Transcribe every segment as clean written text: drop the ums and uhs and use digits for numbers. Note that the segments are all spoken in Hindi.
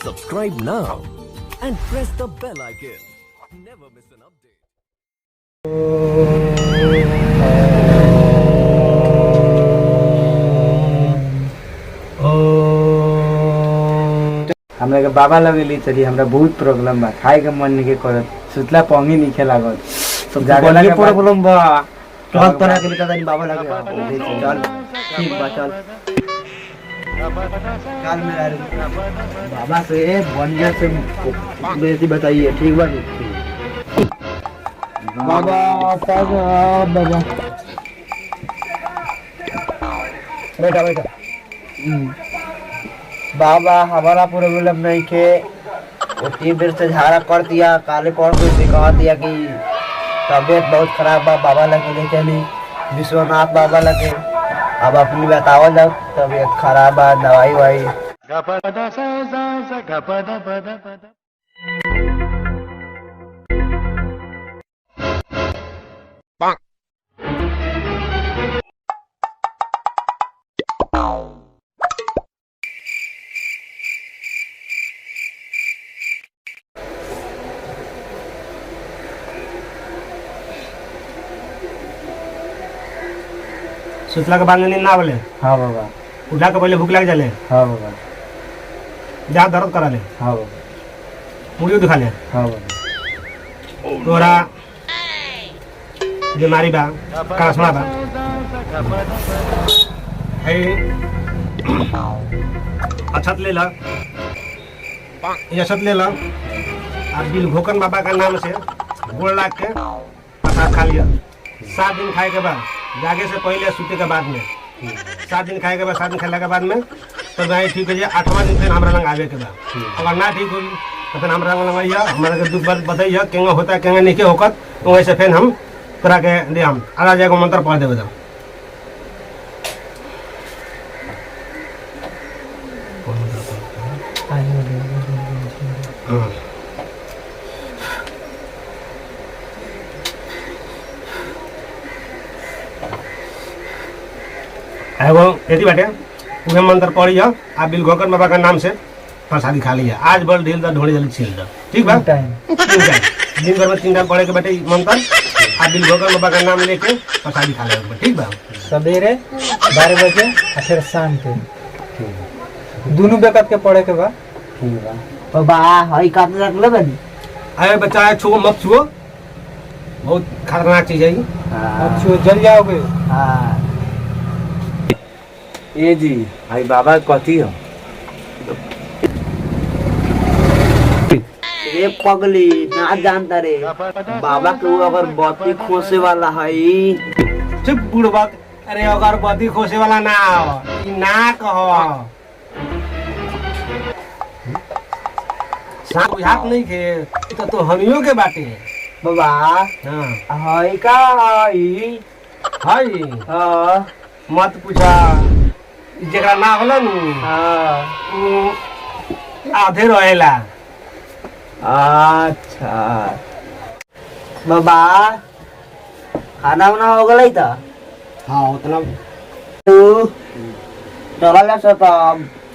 Subscribe now and press the bell icon. Never miss an update. हमरा के बाबा लगेली चली हमरा बहुत प्रॉब्लम बा खाए के मन नहीं के करत सुतला पंगी नहीं खेला गत सब जागला के प्रॉब्लम बा चल तोरा के लिखा दानी बाबा लगे चल ठीक बा चल काल मेरा बाबा से बढ़िया से बेटी बताइए ठीक बा बाबा बाबा बेटा बेटा बाबा हमारा प्रॉब्लम नहीं के वो 3 दिन से झाड़ा कर दिया काले पड़ के दिखा दिया कि तबीयत बहुत खराब बा बाबा लगे ले चली विश्वनाथ बाबा लगे अब अपनी बताओ जब तबीयत खराब बा दवाई वाई सुतला के बाद नींद ना आवले। हाँ बाबा उठला के पहले भूख लग जाले। हाँ बाबा जा दर्द करा ले। हाँ बाबा मुड़ियो दिखा ले। हाँ बाबा तोरा बीमारी बा कासमा बा है अछत ले ला ये अछत ले ला और बिल भोकन बाबा का नाम से गोड़ लाग के प्रसाद खा लिया 7 दिन खाए के बाद जागे से पहले सूते के बाद में 7 दिन खाए के बाद 7 दिन खाने के बाद में तो गाय ठीक हो जाए 8वां दिन फिर हमारा रंग आवे के बाद अगर ना ठीक होगी तो फिर हमारा रंग लगाइए हमारा के दुख बात बताइए केंगा होता है केंगा नहीं के होकर तो वैसे फिर हम तोरा के दे हम आधा जाएगा मंत्र पढ़ देवे एगो यदि बाटे उहे मंत्र पढ़ी आ बिल घोकर बाबा का नाम से प्रसादी खा लिया आज बल ढील दा ढोड़ी जल्दी छील दा ठीक बा दिन भर में 3 टाइम पढ़े के बाटे मंत्र आ बिल घोकर बाबा का नाम लेके प्रसादी खा लेबे ठीक बा सवेरे 12 बजे और फिर शाम के दोनों बेकत के पढ़े के बा ठीक बा बाबा हई काट रख लेबे अरे बच्चा छुओ मत छुओ बहुत खतरनाक चीज है अब छुओ जल जाओगे हां ए जी भाई बाबा कथी हो रे पगली ना जानता रे बाबा के अगर बत्ती खोसे वाला है चुप बुढ़बा अरे अगर बत्ती खोसे वाला ना हो ई ना कहो साथ बुझात नहीं के तो हमियों के बाटे बाबा हां हई का हई हई हां मत पूछा जरा ना होला नु हां आधे रहेला अच्छा बाबा खाना वाना हो गई था हाँ उतना तू चला सब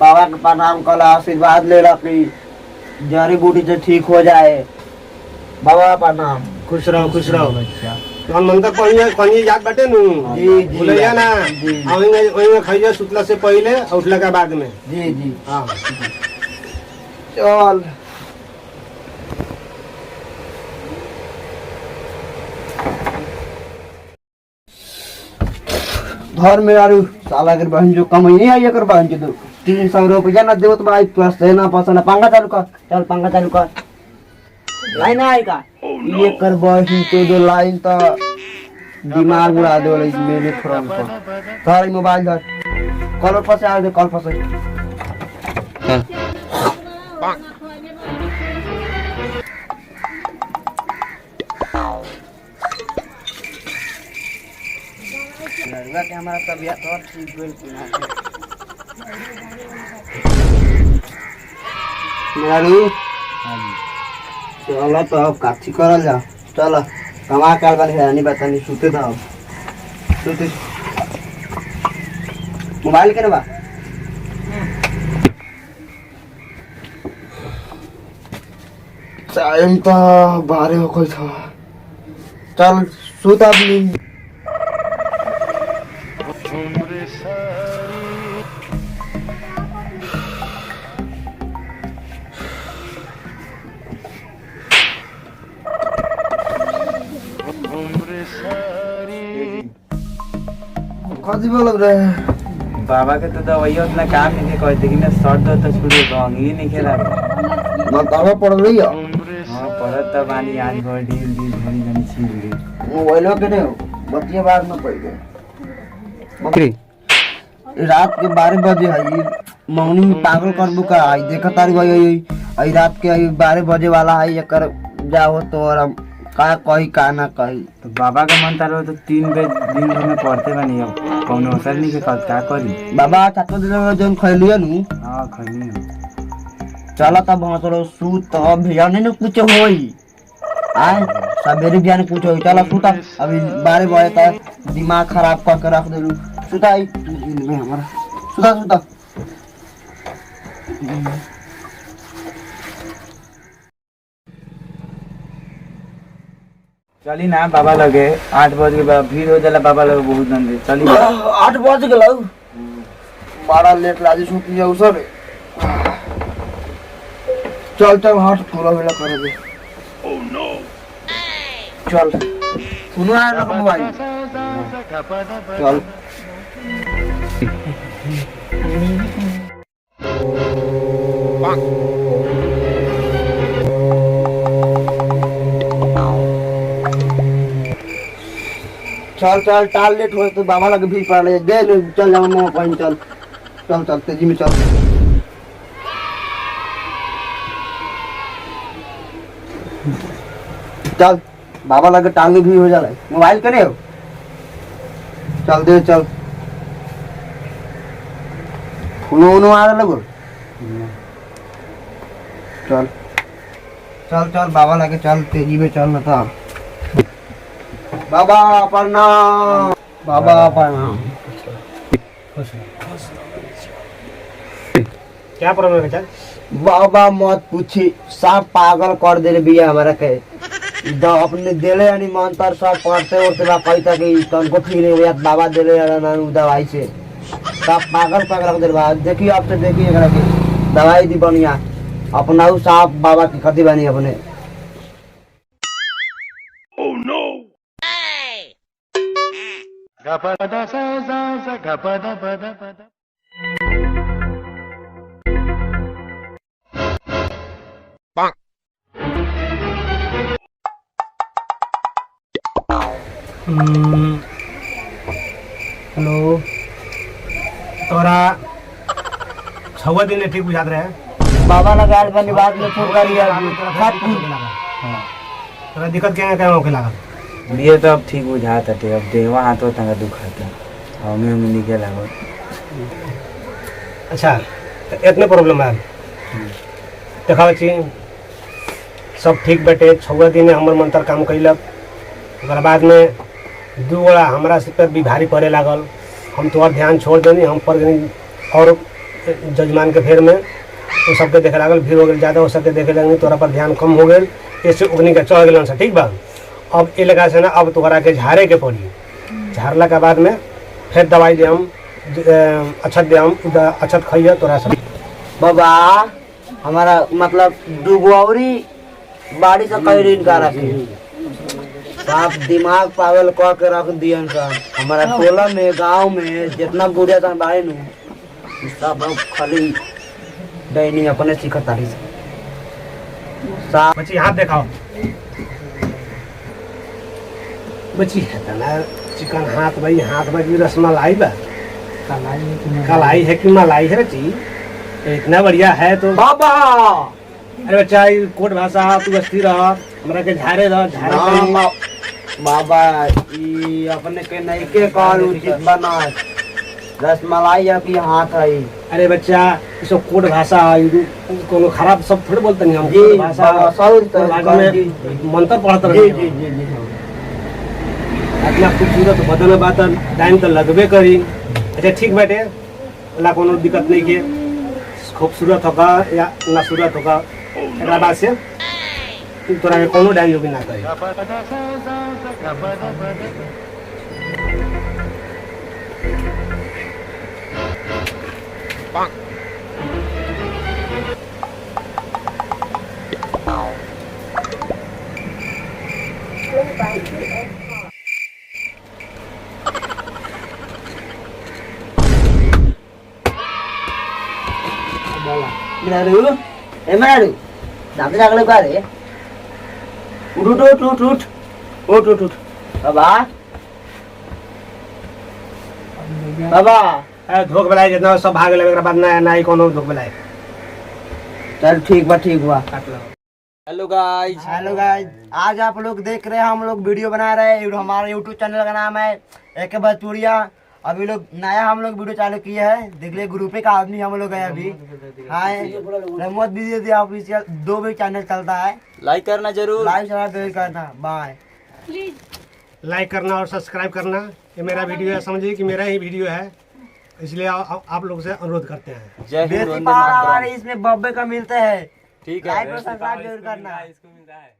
बाबा के प्रणाम कर आशीर्वाद ले रखी जड़ी बूटी से ठीक हो जाए बाबा प्रणाम खुश रहो तो मंत्र पढ़िए याद बाटे नु जी जी भूलिया ना ओइमे खाइए सुतला से पहले और उठला के बाद में जी जी हां चल घर में आरु साला के बहन जो कमाई नहीं आई कर बहन जो 300 रुपया ना देवत भाई प्लस देना पसंद पंखा चालू कर चल पंखा चालू कर लाइन आएगा ये कर बहन तो जो लाइन तो दिमाग उड़ा दे वाली मेरे फोन पर तारी मोबाइल धर कॉल पर से आ दे कॉल पर से लड़का के हमारा तबीयत और ठीक होल कि ना मेरू चलो तो अब काची करल जा चलो कमा काल वाली है नहीं बतानी सुते था सुते मोबाइल के बा टाइम तो 12 हो गई था। चल सुता भी। कति बेला लग रहा है? बाबा के तो दवाई उतना काम नहीं कहते कि ना शर्ट तो छुड़े भांगी नहीं खेला मैं दवा पड़ रही है। हां पड़त त बानी आज भर ढील ढील घनी घनी छील ली मोबाइल के ने बतिया बार में पड़ गए। बकरी रात के 12 बजे है मौनी में पागल करबू का आई देखा तारी भाई आई रात के 12 बजे वाला है एकर जाओ तो और का कही का ना कही। तो बाबा का मन तारो तो 3 बजे दिन भर में पढ़ते बानी अब कौनो असर नहीं के का करी। बाबा छातो दिन जन खैलियो नु। हां खनी चला तब वहां तो सूत अब भैया ने कुछ होई आए सवेरे बिहान कुछ होई। चला सूता अभी 12 बजे तक दिमाग खराब करके रख देलू। सूता आई में हमारा सूता सूता। चली ना बाबा लगे 8 बजे के बाद भीड़ हो जाला बाबा लगे बहुत जल्दी चली 8 बज गेलौ बड़ा लेट लाजी सूती जाऊ सब। चल चल हाथ पूरा वेला कर दे। ओह नो चल सुनो आ रहा मोबाइल चल। चल चल टाल लेट हो तो बाबा लगे भीड़ पड़ रही दे चल जाओ मामा पानी चल चल चल तेजी में चल। चल बाबा लगे टांगे भी हो जाला मोबाइल करे हो चल दे चल। फूलो उनो आ रहा लगो चल चल चल बाबा लगे चल तेजी में चल ना था। बाबा प्रणाम बाबा प्रणाम। क्या प्रॉब्लम है? बाबा मत पूछी सब पागल कर दे बिया हमारा के अपने देले यानी मंत्र सब पढ़ते उड़ते बा कहता कि तनको ठीक नहीं हुआ बाबा देले ना दवाई से सब पागल पागल रख दे बा। देखिए अब से देखिए एकरा के दवाई दी बढ़िया अपना साफ बाबा की कथी बनी अपने। ओह नो गपदा सा सा गपदा पदा पदा। हेलो तोरा 6 दिन ठीक बुझात रहे बाबा लगा बनी बात में फोन कर लिया तोरा दिक्कत क्या होके लागल? ये तो अब ठीक बुझाता थे अब देवा हाथों तंगा दुखाता हमें निकल लागल। अच्छा तो इतने प्रॉब्लम है देखा सब ठीक बैठे 6 दिन हमर मंत्र काम कैलक ओकर बाद में 2 गोड़ा हमरा से पर भी भारी पड़े लागल। हम तोहर ध्यान छोड़ देनी हम पर गनी और जजमान के फेर में तो सबके देखे लागल भीड़ हो गई ज़्यादा हो सबके देखे लगनी तोरा पर ध्यान कम हो गई इससे उगनी का चढ़ गलन से ठीक बा। अब ये लगा से ना अब तोहरा के झाड़े के पड़ी झाड़ला के बाद में फिर दवाई दे हम अक्षत दे हम अक्षत खाइए तोरा सब। बाबा हमारा मतलब 2 गौरी बाड़ी से कई दिन का रखी आप दिमाग पागल कह के रख दियन सर। हमारा टोला में गांव में जितना बुढ़िया था बाड़े नु सब खाली दैनी अपने सीखता रही सब। बच्ची हाथ दिखाओ बच्ची ना चिकन हाथ भाई हाथ में भी रसमलाई बा कलाई है कि मलाई है बच्ची इतना बढ़िया है तो बाबा अरे बच्चा कोट भाषा तू स्थिर रह हमरा के झाड़े रह झाड़े बाबा ई अपने के नहीं के कॉल उचित बना रसमलाई या की हाथ है। अरे बच्चा ये सब कोट भाषा कोनो खराब सब थोड़े बोलते नहीं हम जी कोट भाषा भाषा में मंत्र पढ़ते जी रहे जी जी जी इतना खूबसूरत बदन बात टाइम तो लगबे करी। अच्छा ठीक बैठे वाला कोनो दिक्कत नहीं के खूबसूरत होगा या नासूरत होगा एक बाद से तोरा के कोनो डायरी भी ना करे। Menaru, menaru. Dapat jaga lupa deh. Uठ। बाबा बाबा धोख बेलाय जितना सब भाग लेवे बाद ना ही कोनो धोख बेलाय। चल ठीक हुआ। काट लो। हेलो गाइस, आज आप लोग देख रहे हैं, हम लोग वीडियो बना रहे हैं। हमारे यूट्यूब चैनल का नाम है एक भोजपुरिया। अभी लोग नया हम लोग वीडियो चालू किए हैं। देख ले ग्रुपे का आदमी हम लोग है अभी। हाय रमोत विजय ऑफिशियल 2 भी चैनल चलता है। लाइक करना जरूर। लाइक करना। बाय। लाइक करना और सब्सक्राइब करना। ये मेरा वीडियो है, समझिए कि मेरा ही वीडियो है, इसलिए आप लोग से अनुरोध करते हैं। जय हिंद, बेसिक वंदे पावर मातरम। हमारे इसमें बब्बे का मिलते हैं। ठीक है, लाइक और सब्सक्राइब जरूर करना। इसको मिल रहा है।